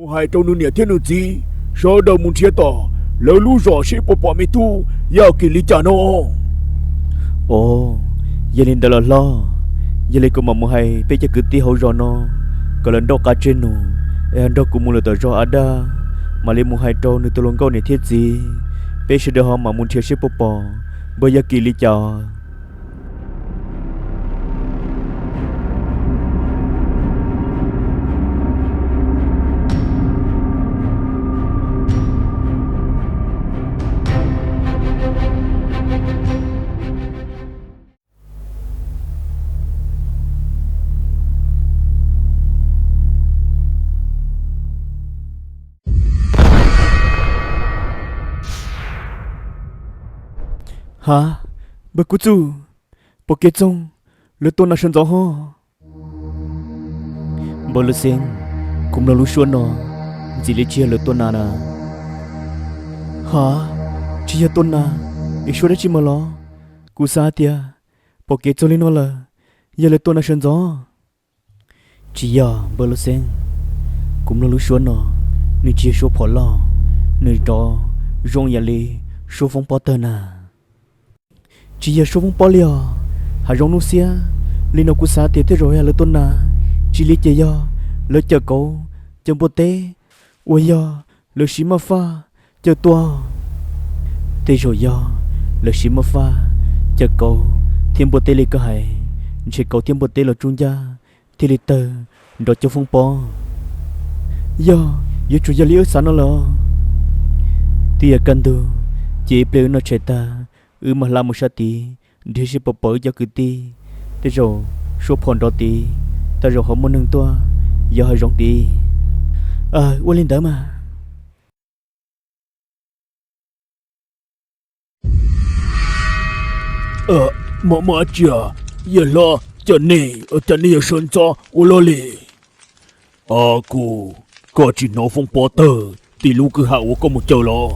hai trong nụ nhẹ thiên nụ gì sau đầu muốn chia tỏ lỡ lú rõ sẽ bỏ mẹ tu yêu kỳ lý trả nó ồ giờ nên đó là lo giờ lấy cũng mà hay bây giờ cứ tí hậu rõ nó còn lần đó cả trên nó em đó cũng muốn là tờ rõ ở đó mà lấy hai trâu nữa tôi luôn câu này thiết gì bây giờ đó họ mà muốn chia sẽ bỏ bây giờ kỳ lý trả hả bác cụ chú bố kết xong lỡ tôi nói sân gió ho bố lỡ xem cũng là lú xuân nó chỉ lấy chia lỡ tôi nà nà hả chia tôi nà ít số đấy chỉ mà lo cụ sa tia bố kết cho lên nó là giờ lỡ tôi nói sân gió chỉ giờ bố lỡ xem cũng là lú xuân nó nên chia số phò lo nên đó rong nhà lì số phong bỏ tờ nà chỉ giờ số phong bỏ liò hà rong nô xia li nó cú sa tiệt thế rồi à lỡ tôn nà chỉ li chơi giờ lỡ chờ cậu chờ bố té ôi giờ lỡ xí mà pha chờ tua thế rồi giờ lỡ xí mà pha chờ cậu thêm bố té li cơ hay chỉ cậu thêm bố té là trung gia thì li tờ đó cho phong bỏ giờ chủ gia li ở sáng nó lo tia cần tu chỉ pleu nó chạy ta mà làm một sát tí để sẽ bỏ bớt cho cứ tí thế rồi số phòn đó tí ta rồi không muốn nâng toa giờ hơi rong tí quên lên đỡ mà mà chưa giờ lo cho này ở trên này sơn cho ô lo lì cô có chỉ nó phong bỏ tờ thì lúc cứ hậu có một châu lo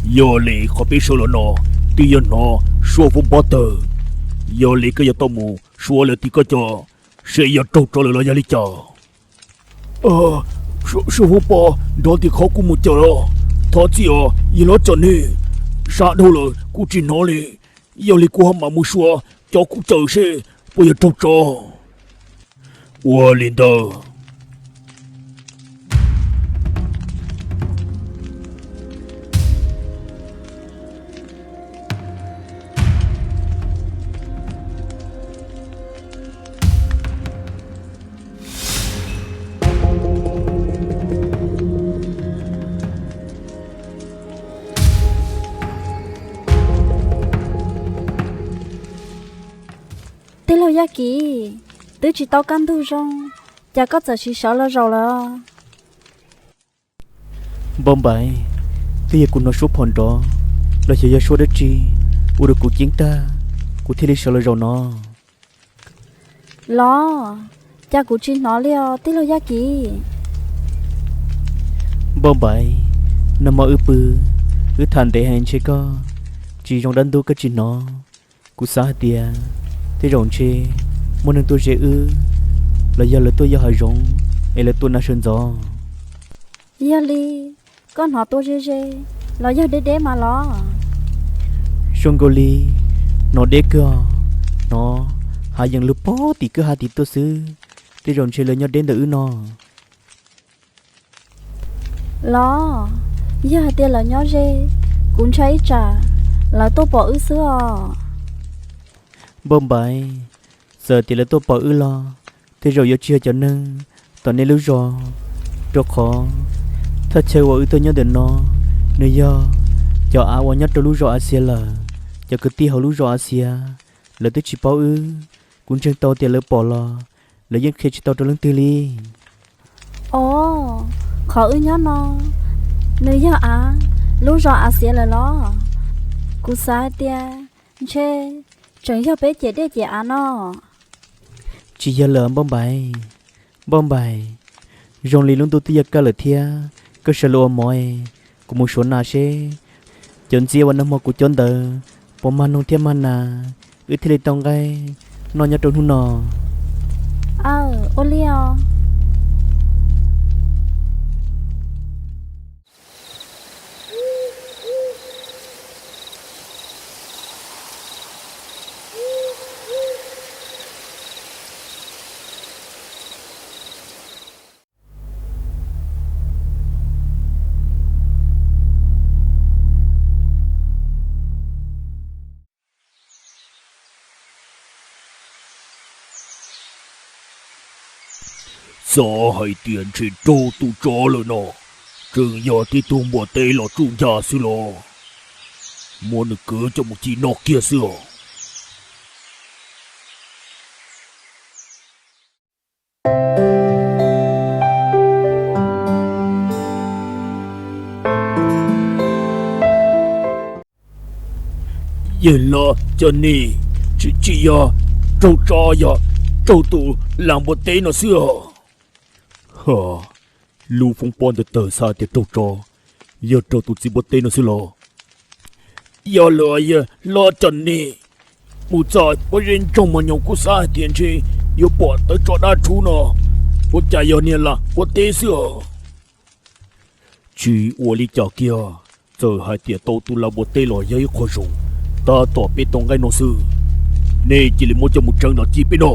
giờ lì khó biết số lo nó tuy nhiên nó số phong bỏ tờ giờ lì cái giờ tao mù số là tí có cho sẽ giờ trâu cho là lý cho số phong bỏ đó thì khó cũng một châu lo thọ chỉ giờ nó cho nên sao đâu rồi cũng chỉ nó lì giờ lì của mà mua số cho cũng chờ sẽ bây giờ trâu cho lên đó thế lâu giá kỹ tớ chỉ tao căn thu rong chả có giờ chỉ sợ là rồi là bom bài bây giờ cũng nói số phòn đó là chỉ số đất chi u được cuộc chiến ta của thế lý sợ là rồi nó lo cha của chị nó liao thế lâu giá kỹ bom bài nằm ở bự thành để hành chế co chỉ trong đánh đu cái chuyện nó của xã tia thế rồi chứ muốn tôi sẽ là giờ là tôi giờ hỏi rong hay là tôi nói sơn gió giờ đi con họ tôi dê là giờ để mà lo sông goli nó để cơ nó hai dòng lúa bó thì cứ hai thì tôi xứ thế rồi chứ là nhau đến từ nó lo giờ tiền là nhau dê cũng cháy trả là tôi bỏ xưa bom bài giờ thì là tôi bỏ lo thế rồi giờ chưa cho nên toàn nên lưu rồi rất khó thật chơi vào tôi nhớ đến nó nếu giờ cho áo nhất tôi lưu rồi Asia là cho cứ tí hậu lưu rồi Asia là tôi chỉ bảo cũng chân to tiền lỡ bỏ là dân khi chỉ to cho lớn tư li khó nhớ nó nếu giờ lưu rồi Asia là lo cú sai tia chê chẳng cho bé trẻ để trẻ nó chỉ giờ lợm bom bài rong lì luôn tôi tia cả lời thia cơ sở lúa mồi của một số nào sẽ chọn chia vào năm một của chọn tờ bom man nông thiên man nà thì tông gai nó nhớ trốn hôn nọ ô liao Sao hay tiền chỉ trâu tu chó rồi nó. Trừng giờ thì tu mua tê lọ trụ nhà xưa lọ. Muốn được cứ cho một chị nọ kia xưa. Vậy là cho nì chị à trâu trò à trâu tụ làm một tế nó xưa hả lưu phong pon tờ xa tiệt trâu trò giờ trâu tụ chỉ một tế nó xưa lo giờ lo cho nì một giờ có riêng trong mà nhau có xa tiền chi giờ bỏ tới chỗ đa chú nó một chạy giờ nè là một tế xưa chỉ uổng lý chào kia giờ hai tiệt trâu tụ làm một tế lo giấy khó dùng ta tỏ bê tông gai nó sư nè chỉ là một trong một trận đó chỉ biết nó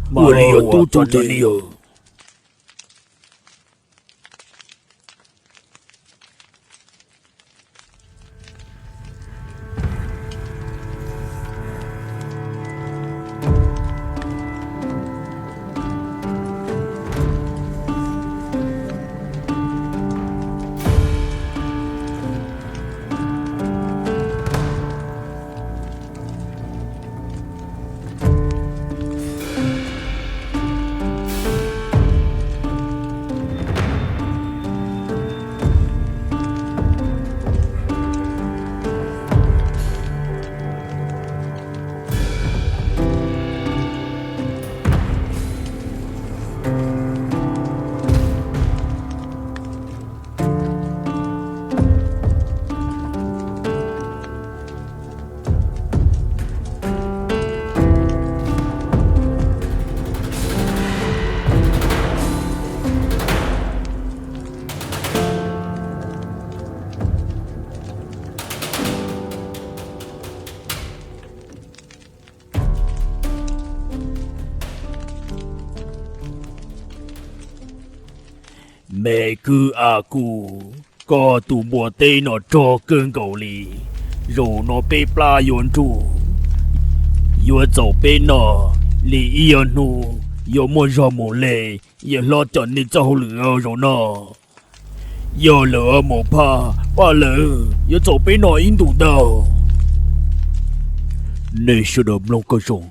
mà giờ tu cho nè mẹ cứ aku có tụ bùa tê nó cho cơn cầu lì rồi nó bê pla yồn trụ yồn dầu bê nó lì yên nu yồn mua rò mù lệ yồn lo chọn nên cho lửa rồi nó yồn lửa mù pa lửa yồn dầu bê nó in đủ đâu nè sơ đầm lòng cơ rồng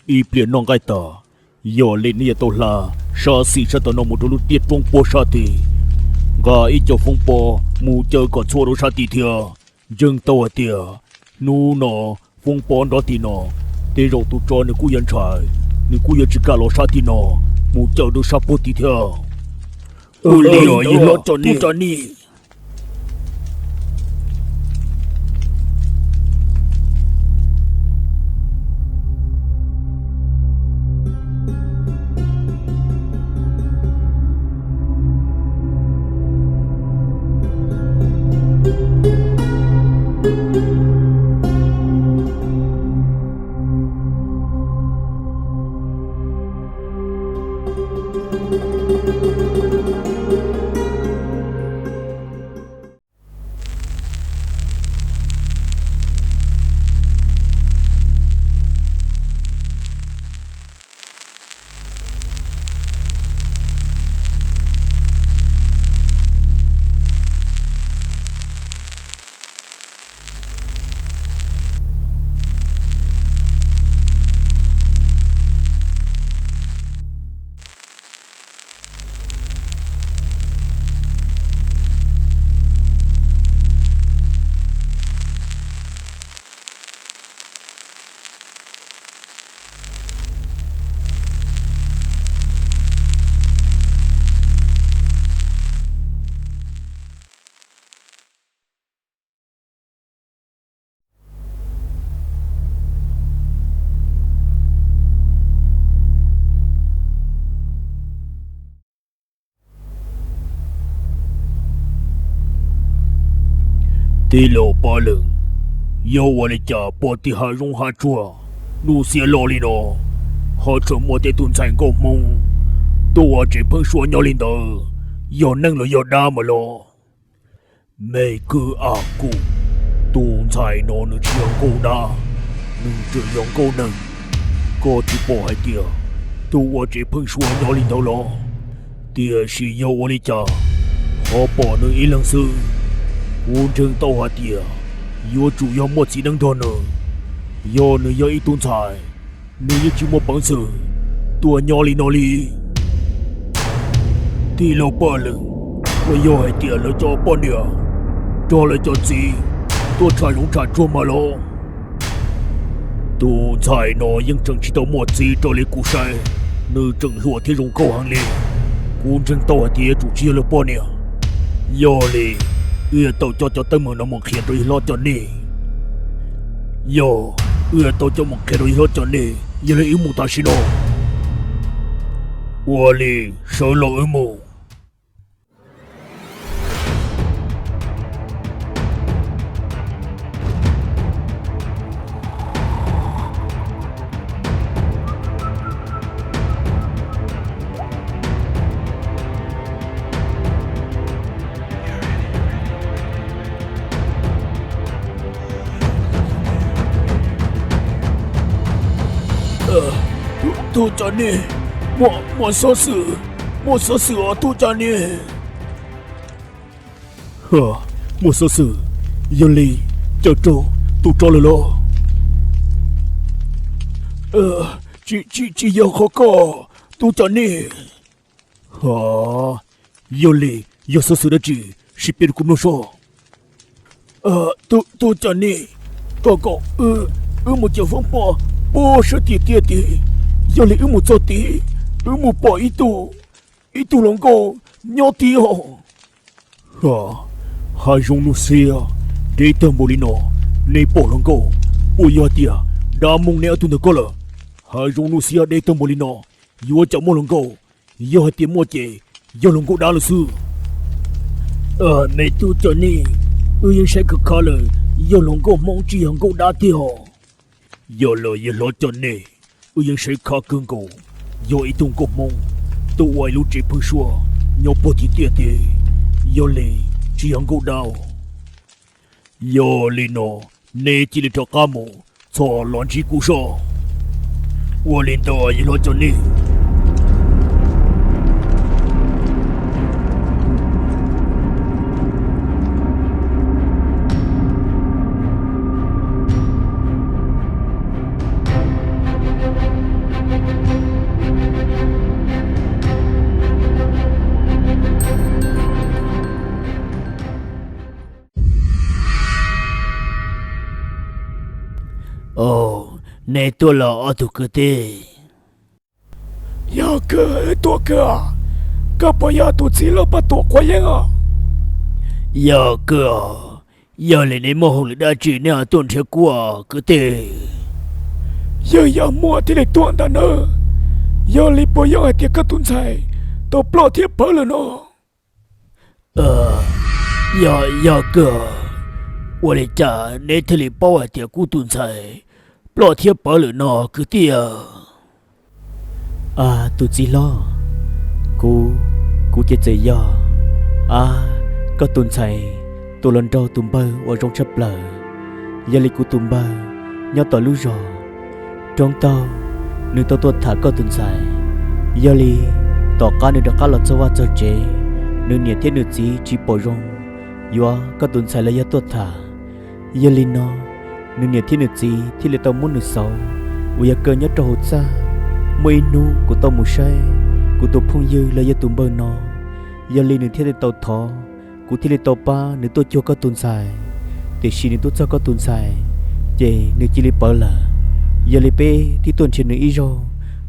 y biển non gai tờ yồn lên nia tô la sa si sa tao nó một đôi tiệt phong po sa thì gà ít cho phong po mù chơi còn xua đôi sa thì thưa dừng tàu tiệt nu nó phong po đó thì nó để rồi tụ cho nó cú yên trái nó cú yên chỉ cả lo sa thì nó mù chơi đôi sa po thì thưa liều yên lo cho ni Tê lô ba lưng yêu我的家波地下用下做路线老里咯好沉默的蹲在个梦多我这碰说鸟领导要能了要那么咯每个阿姑蹲在那你这样够大你这样够能个地波还掉多我这碰说鸟领导咯 Tia si yo oli cha. Họ bỏ nơi ý lăng sư. Quân trừng tàu hòa tia. Yo chủ yo một chỉ năng đòn nở. Yo nơi yo ý tôn tài. Nơi yo chỉ một bằng sự. Tua nhỏ li. Thì lâu bỏ lưng. Và yo hay tia lỡ cho bỏ nửa. Cho lại cho gì. Tua trai lũng trả chua mà lo. Tu tài nó nhưng chẳng chỉ tàu một gì cho lấy cụ sai. Nơi chẳng lụa thì rung câu hàng lên. Quân trừng tàu hòa tia chủ chia lỡ bỏ nửa. Yo li. Tao cho tới mở nó một khi rồi lo cho nè. Yo, tao cho một khi rồi lo cho nè. Giờ lấy một ta xin nó. Wally, sợ lo mù. Tu cho nè. Một số sự tu cho nè. Một số sự. Yoli, cho tu cho lỡ lo. Chỉ yêu khó có. Tu cho nè. Yoli, yêu số sự đó chỉ. Chỉ biết cũng nó so. Tu cho nè. Có. Một chiều phong bỏ. Bố sẽ tiệt. Giờ lấy một chỗ tí, một bỏ ít tu lòng cô nhỏ tí họ. Hai dòng nó xia, để tầm bồ nó, này bỏ lòng cô, ôi giờ tia, đã mong nè tu được cô là, hai dòng nó xia để tầm bồ nó, giờ chẳng mong lòng cô, giờ hai tiền mua chè, giờ lòng cô đã là sư. Này tu cho nè, yên sẽ cực khó lời, giờ lòng cô mong chỉ lòng cô đã tiêu họ, giờ lo cho nè. Yên sẽ khá cưng cổ. Giờ ý tung cổ mong. Tôi hoài lúc chế phương xua. Nhó bó tí tiết tê. Giờ lê. Chỉ hăng cổ đau. Giờ lê nó. Nê chỉ lê cho cá mô. Cho loạn chí cú sọ. Hoa lên tòa ý lo cho nê. Nè tôi là ở tụ cơ tê. Ya cơ tụ cơ. Cả bao ya tụ chỉ là bắt tụ quá yên à. Ya cơ. Ya lên này mua hồng đã chỉ nè tuần sẽ qua cơ tê. Ya mua thì lại tuần đã nơ. Ya lấy bao ya thì các tuần sai. Tụ bỏ thiệp bơ là nó. Ya cơ. 我的家那天里包外点古炖菜，老天包了那个的啊。tụi chị lo. Cô chết dậy ya. Có tuần chạy, tôi lần đầu tụm bơ ở trong chấp lờ. Giờ lịch của tụm bơ, nhau tỏ lưu rồi. Trong tao, nếu tôi thả có tuần chạy. Giờ lịch, tỏ cá nếu đã cá lọt cho qua cho chế. Nếu nhiệt thiết nếu chỉ bỏ rong. Yo, có tuần chạy là ya tôi thả. Giờ lịch nó, nếu nhiệt thiết nếu thì là tao muốn được sau. Ui cơ nhớ trò hột xa. Mấy nu của tao một say. Của tôi phong dư là ya tụm bơ nó. Giờ lịch nếu thiết là tao thọ. Cụ thì lấy tàu ba nếu tôi cho có tuần sai, để xin nếu tôi cho có tuần sai, vậy nếu chỉ lấy bỏ là, giờ lấy bé thì tuần trên nữa ít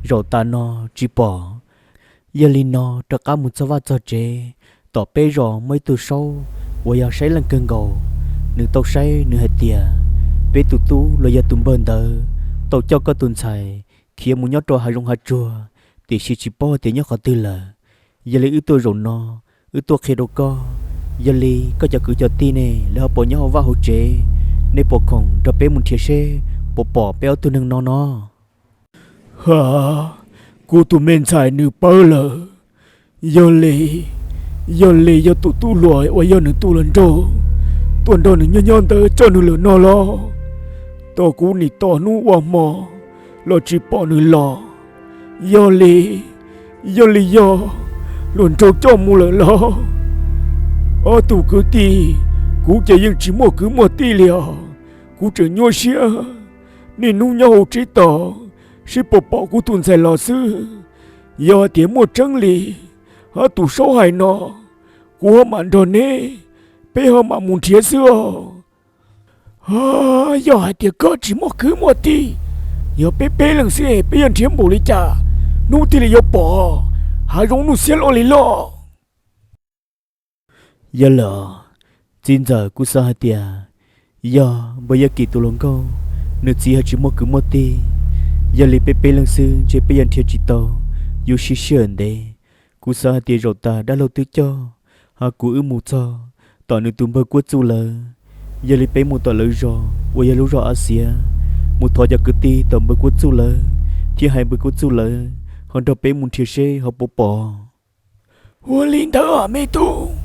rồi ta nó chỉ bỏ, giờ lấy nó cho cả một số vật cho chế, tỏ bé rồi mấy từ sau, và giờ say lần cơn gầu, nếu tàu say nếu hết tiền, bé tụt tú là giờ tụm bơn tờ, tàu cho có tuần sai, khi muốn nhớ trò hai rong hai chùa, để xin chỉ bỏ thì nhớ khó tư là, giờ lấy ít tôi rồi nó, ít tôi khi đâu có. Giờ li có cho cứ cho ti nè là họ bỏ nhau vào hỗ trợ nên bỏ còn cho bé muốn thiệt xe bỏ béo tôi nâng nó cô tụi mình xài nửa bơ lờ giờ li giờ tụi lùi và giờ nửa tụi lần trâu tuần đó nửa nhon tới cho nửa lửa nó lo tao cú nị tao nụ qua mò lo chỉ bỏ nửa lò giờ li giờ luôn trâu cho mu lỡ lo ở tù cứ ti cú chỉ nhưng chỉ mua cứ mua ti liao cú chỉ nhua xia nên nu nhau chỉ tỏ sẽ bỏ cú tuần sai lò sư giờ tiếng mua trăng lì ở tù sâu hải nọ cú họ mặn đòn nè bây họ mặn muốn thiệt xưa giờ hai tiếng có chỉ mua cứ mua ti giờ bé lần xưa bé ăn thiếm bổ lý cha nu ti là giờ bỏ hai rong nu xé lo lý lo giờ lỡ chín giờ cú sa hai tia giờ bây giờ kỳ tụ lông câu nữ chỉ hai chỉ mua cứ mua ti giờ li bé lần xưa chỉ bé ăn thiệt chỉ tao yêu xí xườn đấy cú sa hai tia rồi ta đã lâu tứ cho hà cú ư mù cho tao nữ tụm bơ quất chu lờ giờ li bé mù tao lỡ rồi ôi giờ lú rồi Asia mù thọ giờ cứ ti tụm bơ quất chu lờ thì hai bơ quất chu lờ hòn đó bé mù thiệt xe họ bỏ我领导啊没动。